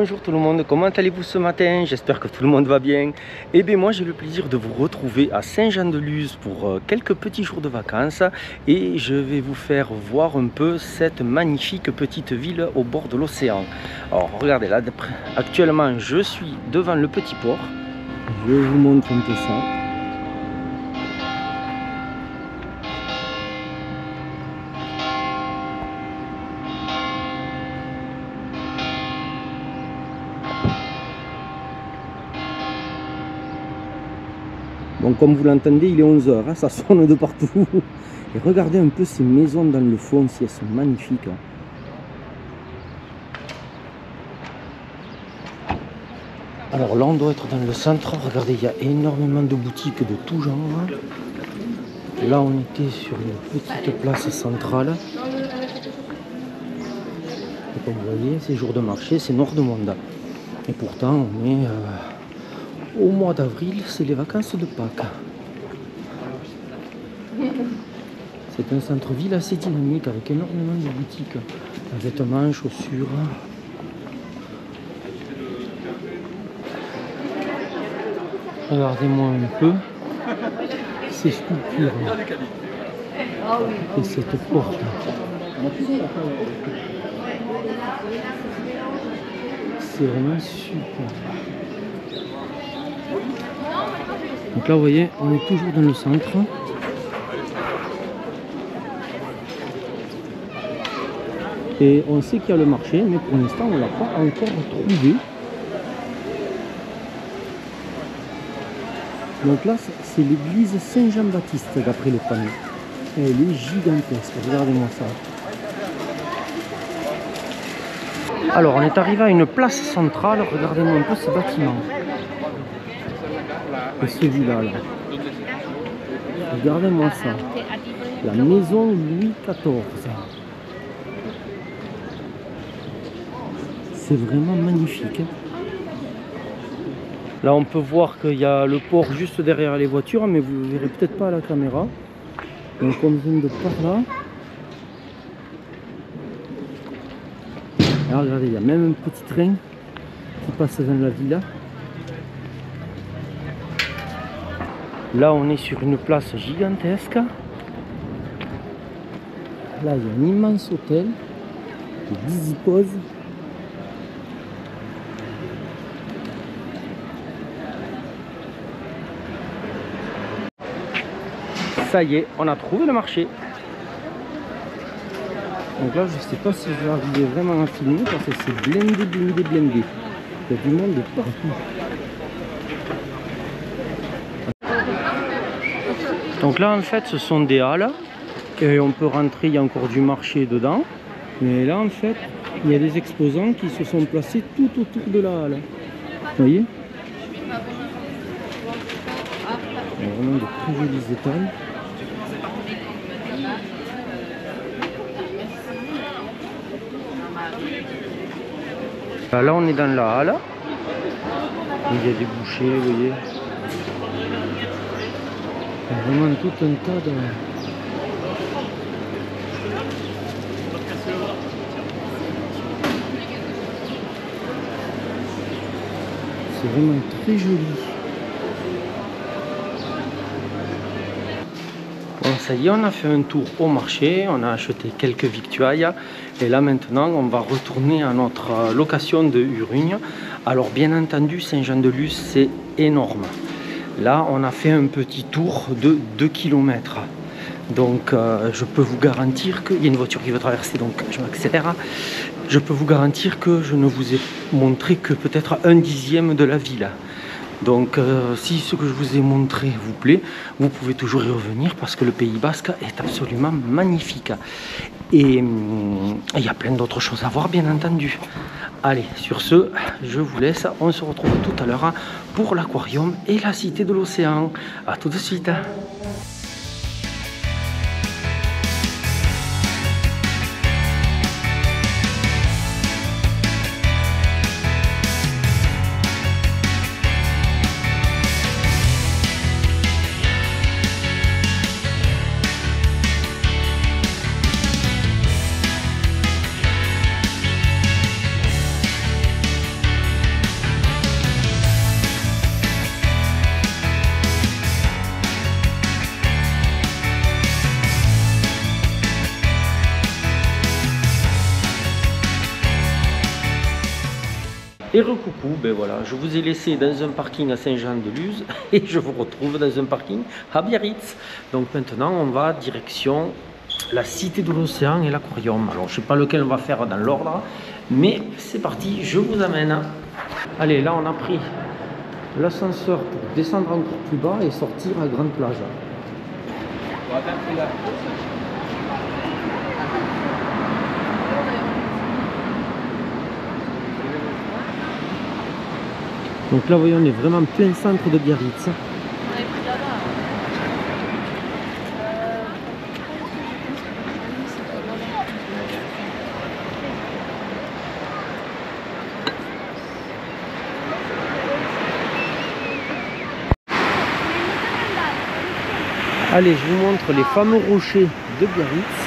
Bonjour tout le monde, comment allez-vous ce matin? J'espère que tout le monde va bien. Et bien moi j'ai le plaisir de vous retrouver à Saint-Jean-de-Luz pour quelques petits jours de vacances. Et je vais vous faire voir un peu cette magnifique petite ville au bord de l'océan. Alors regardez là, actuellement je suis devant le petit port. Je vous montre un peu ça. Bon, comme vous l'entendez, il est 11 h, hein, ça sonne de partout. Et regardez un peu ces maisons dans le fond, si elles sont magnifiques. Hein. Alors là, on doit être dans le centre. Regardez, il y a énormément de boutiques de tout genre. Là, on était sur une petite place centrale. Et comme vous voyez, c'est jour de marché, c'est nord de monde. Et pourtant, on est... au mois d'avril, c'est les vacances de Pâques. C'est un centre-ville assez dynamique avec énormément de boutiques. Vêtements, chaussures. Regardez-moi un peu ces sculptures et cette porte. C'est vraiment super. Donc là vous voyez, on est toujours dans le centre. Et on sait qu'il y a le marché, mais pour l'instant on ne l'a pas encore trouvé. Donc là c'est l'église Saint-Jean-Baptiste d'après le panneau. Elle est gigantesque, regardez-moi ça. Alors on est arrivé à une place centrale, regardez-moi un peu ces bâtiments. Et celui-là, là. Regardez-moi ça. La maison Louis XIV. C'est vraiment magnifique. Là, on peut voir qu'il y a le port juste derrière les voitures, mais vous ne verrez peut-être pas à la caméra. Donc, on vient de par là. Alors, regardez, il y a même un petit train qui passe dans la villa. Là, on est sur une place gigantesque. Là, il y a un immense hôtel. Le Dizzy Pose. Ça y est, on a trouvé le marché. Donc là, je ne sais pas si je vais arriver vraiment à filmer parce que c'est blindé, blindé, blindé. Il y a du monde de partout. Donc là en fait ce sont des halles et on peut rentrer, il y a encore du marché dedans. Mais là en fait il y a des exposants qui se sont placés tout autour de la halle. Vous voyez? Il y a vraiment de très jolis détails. Là on est dans la halle. Il y a des bouchers, vous voyez. Il y a vraiment tout un tas de... C'est vraiment très joli. Bon, ça y est, on a fait un tour au marché, on a acheté quelques victuailles. Et là maintenant, on va retourner à notre location de Urugne. Alors bien entendu, Saint-Jean-de-Luz, c'est énorme. Là, on a fait un petit tour de 2 km. Donc, je peux vous garantir qu'il y a une voiture qui veut traverser, donc je m'accélère. Je peux vous garantir que je ne vous ai montré que peut-être 1/10 de la ville. Donc, si ce que je vous ai montré vous plaît, vous pouvez toujours y revenir parce que le Pays Basque est absolument magnifique. Et il y a plein d'autres choses à voir, bien entendu. Allez, sur ce, je vous laisse. On se retrouve tout à l'heure pour l'aquarium et la cité de l'océan. A tout de suite. Et recoucou, ben voilà, je vous ai laissé dans un parking à Saint-Jean-de-Luz et je vous retrouve dans un parking à Biarritz. Donc maintenant, on va direction la Cité de l'Océan et l'Aquarium. Alors, je ne sais pas lequel on va faire dans l'ordre, mais c'est parti, je vous amène. Allez, là, on a pris l'ascenseur pour descendre encore plus bas et sortir à Grande Plage. Donc là, voyons, on est vraiment plein centre de Biarritz. Allez, je vous montre les fameux rochers de Biarritz.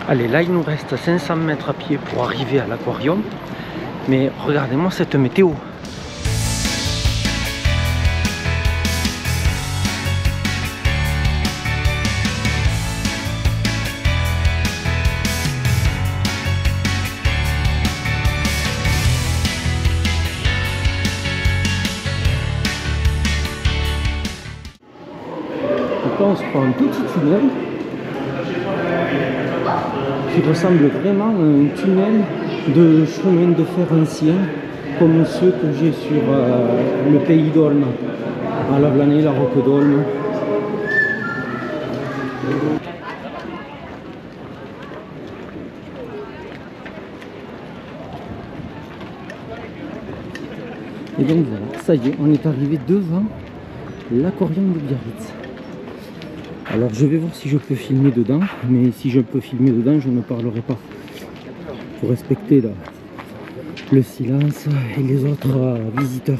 Allez, là il nous reste 500 mètres à pied pour arriver à l'aquarium. Mais regardez-moi cette météo. Donc là on se prend un petit tunnel qui ressemble vraiment à un tunnel de chemin de fer ancien comme ceux que j'ai sur le pays d'Olme, à la Blanée, la Roque d'Olme. Et donc voilà, ça y est, on est arrivé devant l'aquarium de Biarritz. Alors je vais voir si je peux filmer dedans, mais si je peux filmer dedans, je ne parlerai pas. Pour respecter le silence et les autres visiteurs.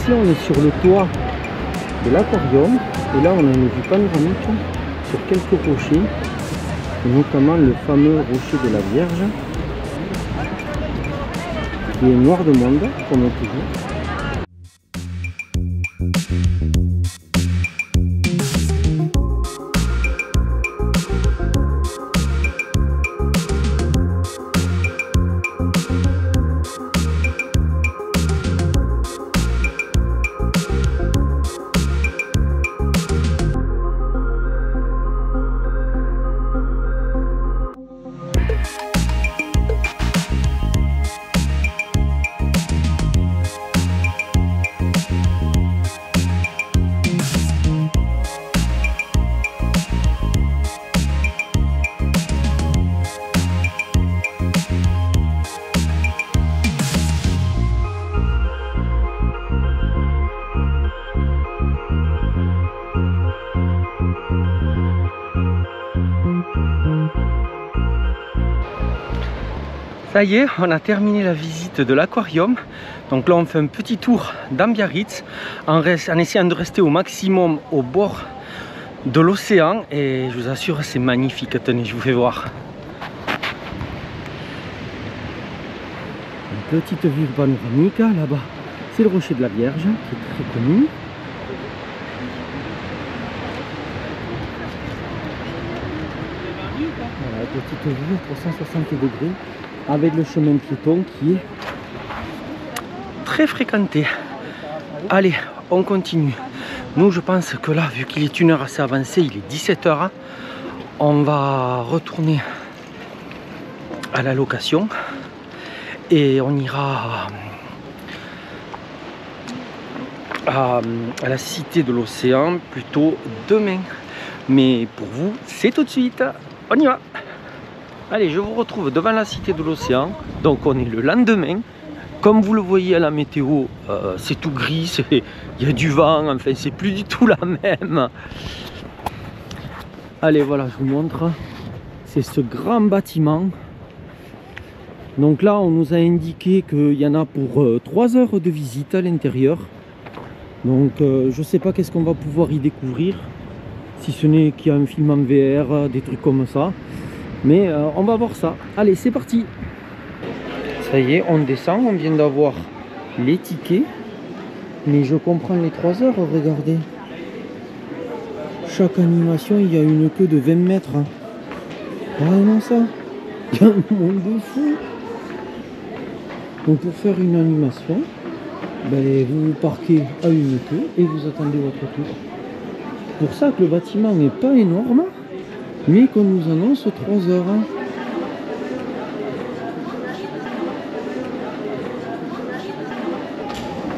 ici on est sur le toit de l'aquarium et là on a une vue panoramique sur quelques rochers, et notamment le fameux rocher de la Vierge qui est noir de monde comme toujours. Ça y est, on a terminé la visite de l'aquarium. Donc là on fait un petit tour dans Biarritz en essayant de rester au maximum au bord de l'océan. Et je vous assure c'est magnifique, tenez je vous fais voir. Une petite vue panoramique, là-bas c'est le rocher de la Vierge qui est très connu. Voilà, petite vue à 360 degrés. Avec le chemin piéton qui est très fréquenté. Allez, on continue. Nous, je pense que là, vu qu'il est une heure assez avancée, il est 17 h, on va retourner à la location et on ira à la Cité de l'Océan plutôt demain. Mais pour vous, c'est tout de suite. On y va. Allez, je vous retrouve devant la Cité de l'Océan. Donc on est le lendemain. Comme vous le voyez à la météo, c'est tout gris, il y a du vent, enfin c'est plus du tout la même. Allez, voilà, je vous montre. C'est ce grand bâtiment. Donc là, on nous a indiqué qu'il y en a pour 3 heures de visite à l'intérieur. Donc je sais pas qu'est-ce qu'on va pouvoir y découvrir. Si ce n'est qu'il y a un film en VR, des trucs comme ça. Mais on va voir ça. Allez, c'est parti. Ça y est, on descend. On vient d'avoir les tickets. Mais je comprends les 3 heures, regardez. Chaque animation, il y a une queue de 20 mètres. Ah non, ça. Il y a un monde de fou. Donc pour faire une animation, ben, vous vous parquez à une queue et vous attendez votre tour. C'est pour ça que le bâtiment n'est pas énorme. Mais qu'on nous annonce 3 heures.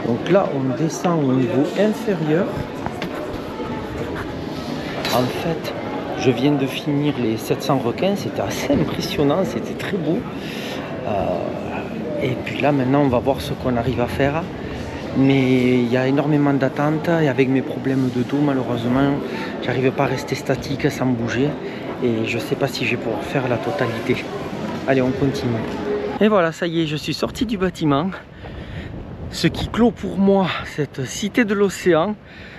Donc là, on descend au niveau inférieur. En fait, je viens de finir les 700 requins. C'était assez impressionnant, c'était très beau. Et puis là, maintenant, on va voir ce qu'on arrive à faire. Mais il y a énormément d'attentes et avec mes problèmes de dos, malheureusement, j'arrive pas à rester statique sans bouger. Et je sais pas si je vais pouvoir faire la totalité. Allez, on continue. Et voilà, ça y est, je suis sorti du bâtiment. Ce qui clôt pour moi cette Cité de l'Océan.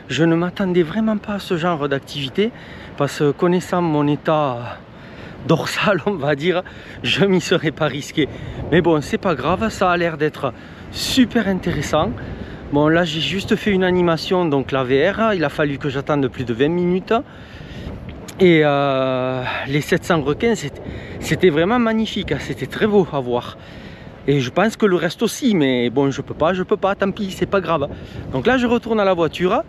Je ne m'attendais vraiment pas à ce genre d'activité. Parce que connaissant mon état dorsal, on va dire, je m'y serais pas risqué. Mais bon, c'est pas grave, ça a l'air d'être super intéressant. Bon, là j'ai juste fait une animation, donc la VR, il a fallu que j'attende plus de 20 minutes. Et les 700 requins, c'était vraiment magnifique, c'était très beau à voir. Et je pense que le reste aussi, mais bon, je peux pas, tant pis, c'est pas grave. Donc là, je retourne à la voiture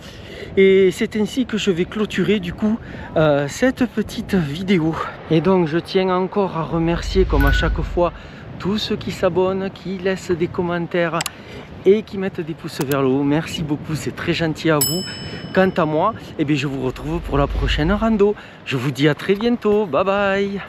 et c'est ainsi que je vais clôturer du coup cette petite vidéo. Et donc, je tiens encore à remercier, comme à chaque fois, tous ceux qui s'abonnent, qui laissent des commentaires et qui mettent des pouces vers le haut. Merci beaucoup, c'est très gentil à vous. Quant à moi, eh bien, je vous retrouve pour la prochaine rando. Je vous dis à très bientôt, bye bye.